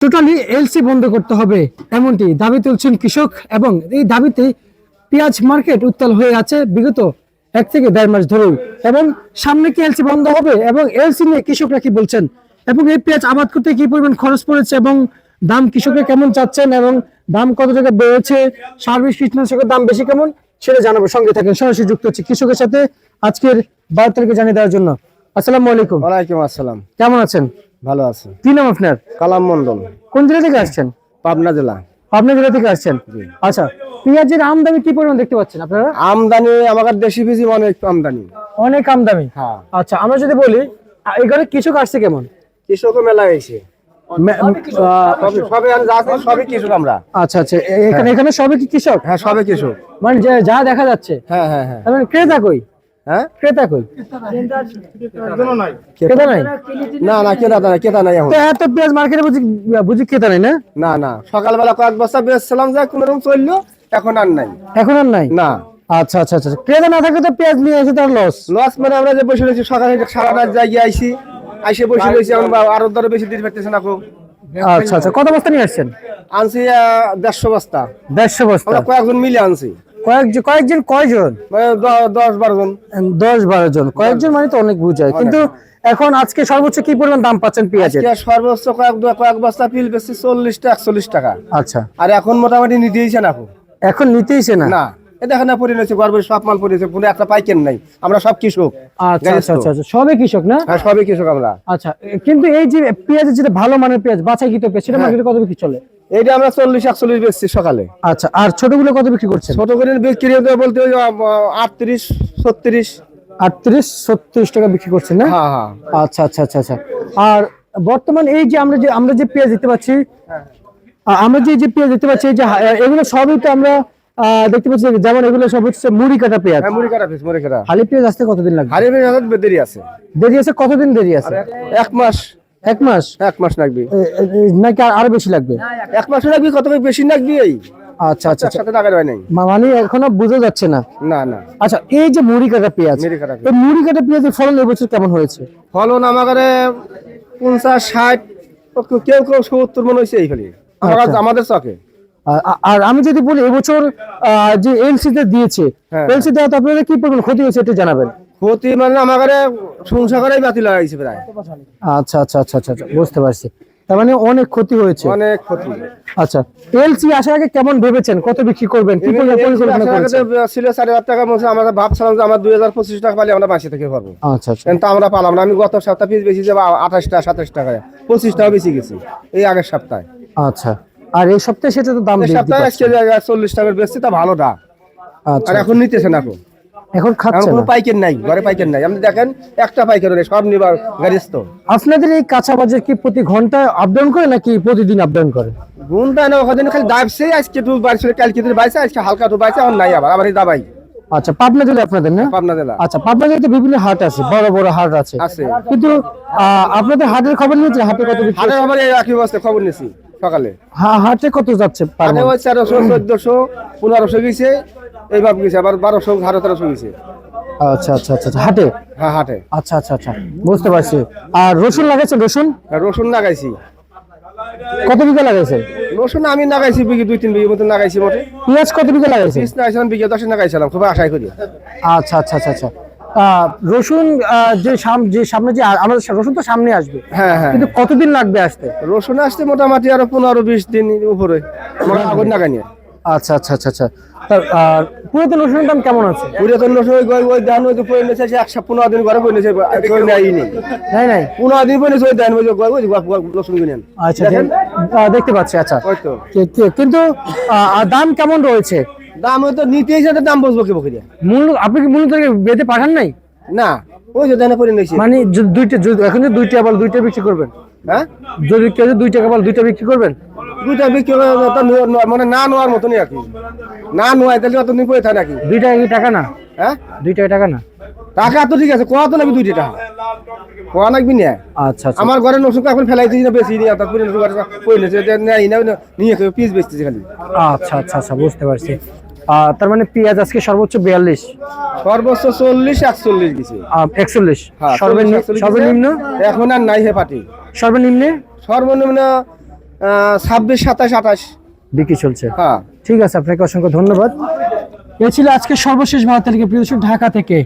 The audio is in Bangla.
টোটালি এলসি বন্ধ করতে হবে এমনটি দাবি তুলছেন কৃষক এবং এই দাবিতে পেঁয়াজ মার্কেট উত্তাল হয়ে আছে বিগত 1 থেকে 1.5 মাস ধরেই। এবং সামনে কি এলসি বন্ধ হবে এবং এলসি নিয়ে কৃষকরা কি বলছেন এবং এই পেঁয়াজ আবাদ করতে কি পরিমাণ খরচ পড়েছে এবং দাম কৃষকরা কেমন চাচ্ছেন এবং দাম কত টাকা বেড়েছে, সার্ভিস কীটনাশকের দাম বেশি কেমন সেটা জানাবো। সঙ্গে থাকেন, সরাসরি যুক্ত হচ্ছে কৃষকের সাথে আজকের 12 তারিখে জানিয়ে দেওয়ার জন্য। আসসালামু আলাইকুম। ওয়ালাইকুম আসসালাম। কেমন আছেন? ভালো আছে। কি নাম আপনার? কালাম মন্ডল। কোন জেলা থেকে আসছেন? পাবনা জেলা। পাবনা জেলা থেকে আসছেন। আচ্ছা, পেঁয়াজের আমদানি কি পরিমাণ দেখতে পাচ্ছেন আপনারা? আমদানি আমাদের দেশি বীজ অনেক আমদানি। অনেক আমদানি। হ্যাঁ। আচ্ছা, আমরা যদি বলি এখানে কৃষক আসছে কেমন? কৃষকও মেলা হয়েছে। সবই যা আছে সবই কৃষক আমরা। আচ্ছা আচ্ছা, এখানে সবই কি কৃষক? হ্যাঁ, সবই কৃষক। মানে যা দেখা যাচ্ছে। হ্যাঁ হ্যাঁ হ্যাঁ। মানে ক্রেতা কই? হ্যাঁ, ক্রেতা কই? ক্রেতা নাই। না না, কেতা নাই এখন। তো এত পেঁয়াজ মার্কেটে বুঝি ক্রেতা নাই না? না না, সকালবেলা কয়েক বস্তা বেচছিলাম, যা কোন রকম চললো, এখন আর নাই। এখন আর নাই না। আচ্ছা আচ্ছা আচ্ছা, ক্রেতা না থাকলে তো পেঁয়াজ নিয়ে এসে তার লস। লস মানে আমরা যে বসে রয়েছি সকালে সারা রাত জায়গায় আইসে বসে রয়েছি, এখন আরো দরে বেশি দিতে পারতেছে না খুব। আচ্ছা আচ্ছা, কত বস্তা নিয়ে আসছেন? আনছি 150 বস্তা। 150 বস্তা? আমরা কয়েকজন মিলে আনছি। কয়েকজন কয়জন? মানে 10-12 জন। 10-12 জন। কয়েকজন মানে তো অনেক বুঝায়, কিন্তু এখন আজকে সর্বোচ্চ কি পরিমাণ দাম পাচ্ছেন পেঁয়াজের? সর্বোচ্চ কয়েক বস্তা পিল বেশি 40-41 টাকা। আচ্ছা, আর এখন মোটামুটি নিতেইছে না। এখন নিতেইছে না? না, এ দেখেন না, পরে নিয়েছে গর্বের সব মাল পড়েছে, কোনো একটা পাইকেন নাই। আমরা সব কৃষক। আচ্ছা আচ্ছা আচ্ছা, সবই কৃষক না? হ্যাঁ, সবই কৃষক আমরা। আচ্ছা, কিন্তু এই যে পেঁয়াজের যেটা ভালো মানের পেঁয়াজ বাছাই কি তো পেঁয়াজ, সেটা মার্কেটে কত বিক্রি চলে? এইটা আমরা 40-41 বেচছি সকালে। আচ্ছা, আর ছোটগুলো কত বিক্রি করছেন? ছোট করে বিক্রি বলতে ওই 38-36। 38-36 টাকা বিক্রি করছেন না? হ্যাঁ হ্যাঁ। আচ্ছা আচ্ছা আচ্ছা আচ্ছা। আর বর্তমান এই যে আমরা যে পেঁয়াজ দিতে পাচ্ছি, আমরা যে পেঁয়াজ দিতে পাচ্ছি, এই যে এগুলো সবই তো আমরা দেখতে পাচ্ছি, যেমন এগুলো সব হচ্ছে মুড়ি কাটা পেঁয়াজ। হ্যাঁ, মুড়ি কাটা পিস, মুড়ি কাটা। হালি পেঁয়াজ আসতে কতদিন লাগবে? হারিয়ে দেরি আছে। দেরি আছে? কতদিন দেরি আছে? 1 মাস। 1 মাস? 1 মাস লাগবে নাকি আরো বেশি লাগবে? 1 মাস লাগবে, কত বেশি লাগবে। এই আচ্ছা আচ্ছা আচ্ছা, সাথে টাকা হয় নাই। মানে এখনো বোঝা যাচ্ছে না। না না। আচ্ছা, এই যে মুড়ি কাটা পেঁয়াজ, মুড়ি কাটা এই মুড়ি কাটা পেঁয়াজের ফলন এবছর কেমন হয়েছে? ফলন আমাদের 50-60, কেউ 70 মনে হয়েছে এইখানে আমাদের চকে। আর আমি যদি বলি এবছর যে এলসি তে দিয়েছে, হ্যাঁ। এলসি দেওয়াতে আপনাদের কি পরিমাণ ক্ষতি হয়েছে একটু জানাবেন। ক্ষতি মানে আমাদের সংসারেই বাতিল হয়েছে প্রায়। আচ্ছা আচ্ছা আচ্ছা আচ্ছা, বুঝতে পারছি। তার মানে অনেক ক্ষতি হয়েছে। অনেক ক্ষতি। আচ্ছা, এলসি আসার আগে কেমন ভেবেছেন, কত বিক্রি করবেন, কি পরিকল্পনা করেছেন? ছিল 4,500 টাকা মতো, আমরা ভাবছিলাম যে আমার 2025 টাকা পালে আমরা বাঁচি থেকে পারবো। আচ্ছা আচ্ছা, কিন্তু আমরা পালাম না। আমি গত সপ্তাহে পিস বেশি যাবো 28-27 টাকায়, 25 টাকা বেশি গেছি এই আগের সপ্তাহে। আচ্ছা, আর এই সপ্তাহে সেটা তো দাম এই সপ্তাহে আজকে 40 টাকার বেশি, তা ভালো দাম। আচ্ছা, আর এখন নিতেছে না, এখন খাচ্ছে কোনো না। পাইকার নাই, ঘরে পাইকার নাই। আপনি দেখেন একটা পাইকার নেই, সব নিবার গাড়িস্থ। আপনাদের এই কাঁচা বাজার কি প্রতি ঘন্টায় আপ ডাউন করে নাকি প্রতিদিন আপ ডাউন করে? গুণটা না, ওখানে খালি দাবছে, আজকে একটু বাড়ছে, কালকে একটু বাইছে, আজকে হালকা একটু বাইছে, আর নাই আবার এই দাবাই। আচ্ছা, পাবনা জেলা আপনাদের না? পাবনা জেলা। আচ্ছা, পাবনা জেলাতে বিভিন্ন হাট আছে, বড় বড় হাট আছে, কিন্তু আপনাদের হাটের খবর নিয়েছে? হাটে কত বিক্রি? হাটে খবর একই বস্তে খবর নিয়েছি সকালে। হাটে কত যাচ্ছে? হাটে ওই 1300, 1400, 1500 গেছে, এইভাবে গেছে, আবার 1200, 1300 গেছে। আচ্ছা আচ্ছা আচ্ছা, হাটে? হ্যাঁ, হাটে। আচ্ছা আচ্ছা আচ্ছা, বুঝতে পারছি। আর রসুন লাগাইছেন? রসুন লাগাইছি। কত বিঘা লাগাইছেন? রসুন আমি লাগাইছি 2-3 বিঘা মতো লাগাইছি মোটে। পেঁয়াজ কত বিঘা লাগাইছেন? পিস লাগাইছিলাম বিঘা 10 লাগাইছিলাম, খুব আশাই করি। আচ্ছা আচ্ছা আচ্ছা আচ্ছা, রসুন যে সামনে যে আমাদের রসুন তো সামনে আসবে, হ্যাঁ হ্যাঁ, কিন্তু কতদিন লাগবে আসতে? রসুন আসতে মোটামুটি আরো 15-20 দিন উপরে আগুন লাগাই নিয়ে। আচ্ছা আচ্ছা আচ্ছা আচ্ছা, আর পুরাতন রসুনের দাম কেমন আছে? পুরাতন রসুন ওই ধান ওই পড়ে নিয়েছে 115 দিন ঘরে পড়ে নিয়েছে, কেউ নেয়নি। নাই 15 দিন পড়ে নিয়েছে ওই ধান, ওই রসুন কিনেন। আচ্ছা, দেখতে পাচ্ছি। আচ্ছা, ওই তো। কিন্তু দাম কেমন রয়েছে? দাম ওই তো নিতেই সাথে দাম বসবো কি বকে মূল্য আপনি কি মূল্য থেকে বেঁধে পাঠান নাই? না, ওই যে ধানে পড়ে নিয়েছে। মানে এখন যে দুইটা আবার দুইটা বিক্রি করবেন? হ্যাঁ, যদি কেউ 2 টাকা বল 2টা বিক্রি করবেন? 2টা বিক্রি মানে না নেওয়ার মতনই আর কি। না নেওয়াই তাহলে অত দিন পড়ে থাকে নাকি? 2 টাকা কি টাকা না? হ্যাঁ, 2 টাকা টাকা না? টাকা তো ঠিক আছে, কোয়া তো লাগবে 2 টাকা, কোয়া লাগবি না। আচ্ছা আচ্ছা, আমার ঘরে নসুন এখন ফেলাই দিই না, বেশি নিয়ে তারপরে পড়ে নিয়েছে, নেই না নিয়ে পিস বেচতেছে খালি। আচ্ছা আচ্ছা আচ্ছা, বুঝতে পারছি। তার মানে পেঁয়াজ আজকে সর্বোচ্চ 42, সর্বোচ্চ 40-41 গেছে। 41 হ্যাঁ, সর্বনিম্ন? এখন আর নাই হে পাটি। সর্বনিম্ন 26, 27, 28। বিক্রি চলছে। হ্যাঁ। ঠিক আছে, আপনাকে অসংখ্য ধন্যবাদ। এ ছিল আজকে সর্বশেষ ভারত তালিকা প্রিয় দর্শক ঢাকা থেকে